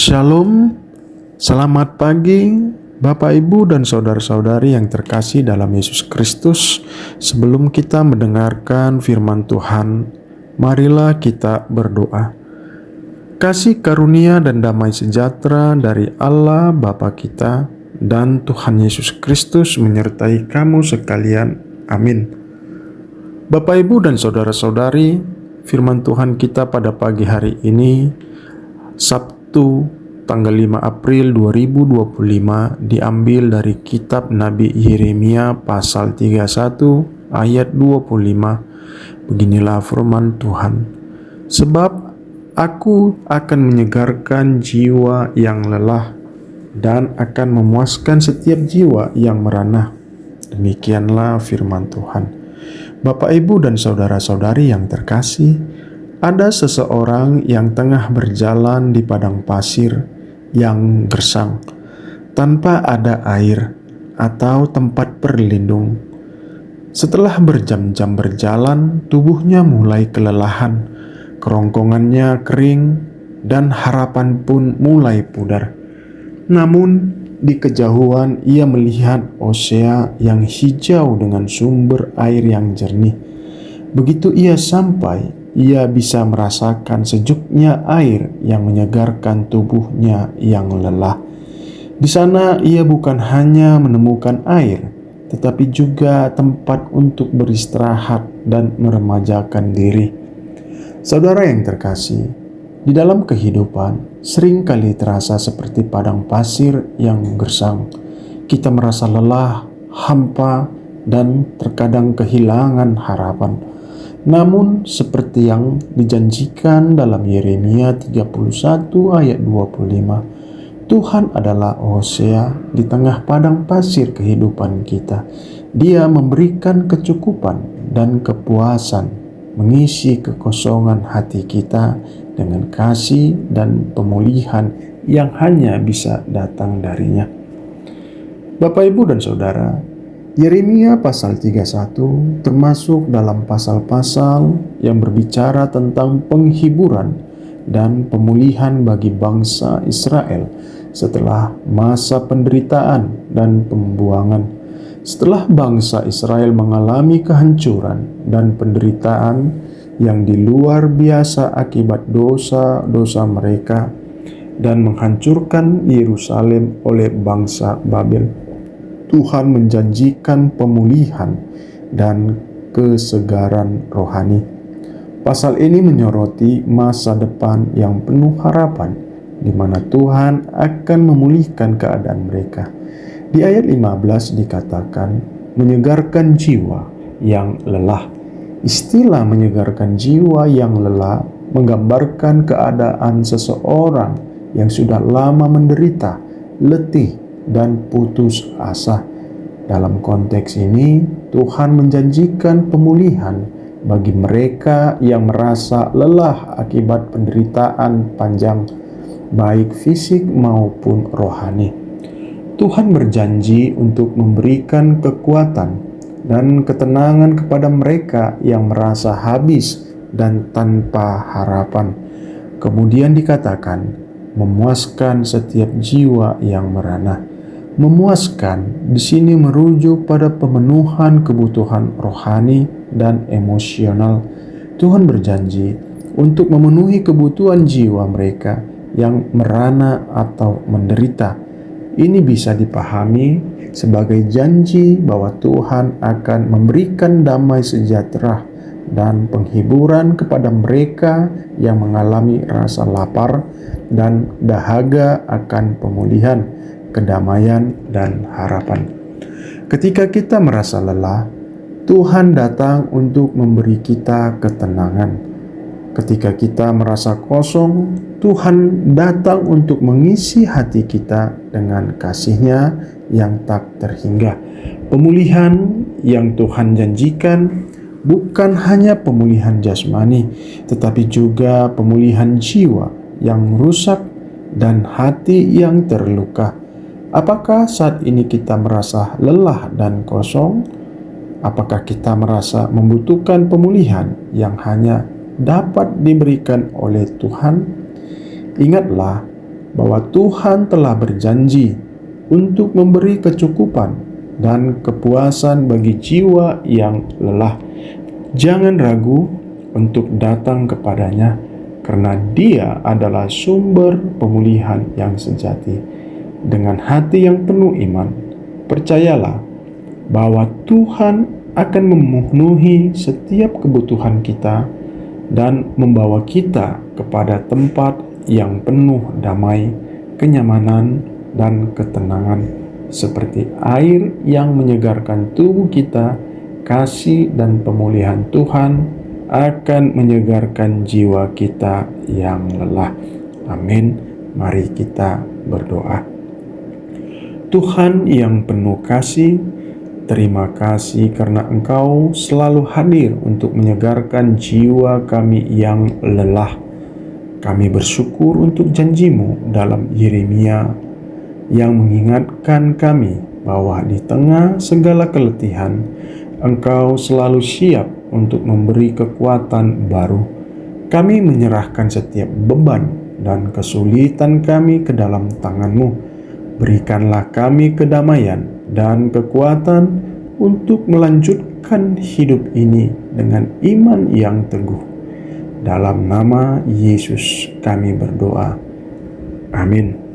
Shalom, selamat pagi Bapak Ibu dan saudara-saudari yang terkasih dalam Yesus Kristus. Sebelum kita mendengarkan firman Tuhan, marilah kita berdoa. Kasih karunia dan damai sejahtera dari Allah Bapa kita dan Tuhan Yesus Kristus menyertai kamu sekalian. Amin. Bapak Ibu dan saudara-saudari, firman Tuhan kita pada pagi hari ini, Sabtu tanggal 5 April 2025, diambil dari kitab Nabi Yeremia pasal 31 ayat 25. Beginilah firman Tuhan. Sebab aku akan menyegarkan jiwa yang lelah dan akan memuaskan setiap jiwa yang merana. Demikianlah firman Tuhan. Bapak, Ibu, dan saudara-saudari yang terkasih, ada seseorang yang tengah berjalan di padang pasir yang gersang, tanpa ada air atau tempat berlindung. Setelah berjam-jam berjalan, tubuhnya mulai kelelahan, kerongkongannya kering, dan harapan pun mulai pudar. Namun, di kejauhan ia melihat Hosea yang hijau dengan sumber air yang jernih. Begitu ia sampai, ia bisa merasakan sejuknya air yang menyegarkan tubuhnya yang lelah. Di sana ia bukan hanya menemukan air, tetapi juga tempat untuk beristirahat dan meremajakan diri. Saudara yang terkasih, di dalam kehidupan seringkali terasa seperti padang pasir yang gersang. Kita merasa lelah, hampa, dan terkadang kehilangan harapan. Namun seperti yang dijanjikan dalam Yeremia 31 ayat 25, Tuhan adalah Hosea di tengah padang pasir kehidupan kita. Dia memberikan kecukupan dan kepuasan, mengisi kekosongan hati kita dengan kasih dan pemulihan yang hanya bisa datang darinya. Bapak, Ibu, dan Saudara, Yeremia pasal 31 termasuk dalam pasal-pasal yang berbicara tentang penghiburan dan pemulihan bagi bangsa Israel setelah masa penderitaan dan pembuangan. Setelah bangsa Israel mengalami kehancuran dan penderitaan yang di luar biasa akibat dosa-dosa mereka dan menghancurkan Yerusalem oleh bangsa Babel, Tuhan menjanjikan pemulihan dan kesegaran rohani. Pasal ini menyoroti masa depan yang penuh harapan, di mana Tuhan akan memulihkan keadaan mereka. Di ayat 15 dikatakan, menyegarkan jiwa yang lelah. Istilah menyegarkan jiwa yang lelah menggambarkan keadaan seseorang yang sudah lama menderita, letih, dan putus asa. Dalam konteks ini, Tuhan menjanjikan pemulihan bagi mereka yang merasa lelah akibat penderitaan panjang, baik fisik maupun rohani. Tuhan berjanji untuk memberikan kekuatan dan ketenangan kepada mereka yang merasa habis dan tanpa harapan. Kemudian dikatakan, memuaskan setiap jiwa yang merana. Memuaskan di sini merujuk pada pemenuhan kebutuhan rohani dan emosional. Tuhan berjanji untuk memenuhi kebutuhan jiwa mereka yang merana atau menderita. Ini bisa dipahami sebagai janji bahwa Tuhan akan memberikan damai sejahtera dan penghiburan kepada mereka yang mengalami rasa lapar dan dahaga akan pemulihan, kedamaian, dan harapan. Ketika kita merasa lelah, Tuhan datang untuk memberi kita ketenangan. Ketika kita merasa kosong, Tuhan datang untuk mengisi hati kita dengan kasih-Nya yang tak terhingga. Pemulihan yang Tuhan janjikan bukan hanya pemulihan jasmani, tetapi juga pemulihan jiwa yang rusak dan hati yang terluka. Apakah saat ini kita merasa lelah dan kosong? Apakah kita merasa membutuhkan pemulihan yang hanya dapat diberikan oleh Tuhan? Ingatlah bahwa Tuhan telah berjanji untuk memberi kecukupan dan kepuasan bagi jiwa yang lelah. Jangan ragu untuk datang kepadanya, karena Dia adalah sumber pemulihan yang sejati. Dengan hati yang penuh iman, percayalah bahwa Tuhan akan memenuhi setiap kebutuhan kita dan membawa kita kepada tempat yang penuh damai, kenyamanan, dan ketenangan, seperti air yang menyegarkan tubuh kita. Kasih dan pemulihan Tuhan akan menyegarkan jiwa kita yang lelah. Amin. Mari kita berdoa. Tuhan yang penuh kasih, terima kasih karena Engkau selalu hadir untuk menyegarkan jiwa kami yang lelah. Kami bersyukur untuk janji-Mu dalam Yeremia yang mengingatkan kami bahwa di tengah segala keletihan, Engkau selalu siap untuk memberi kekuatan baru. Kami menyerahkan setiap beban dan kesulitan kami ke dalam tangan-Mu. Berikanlah kami kedamaian dan kekuatan untuk melanjutkan hidup ini dengan iman yang teguh. Dalam nama Yesus kami berdoa. Amin.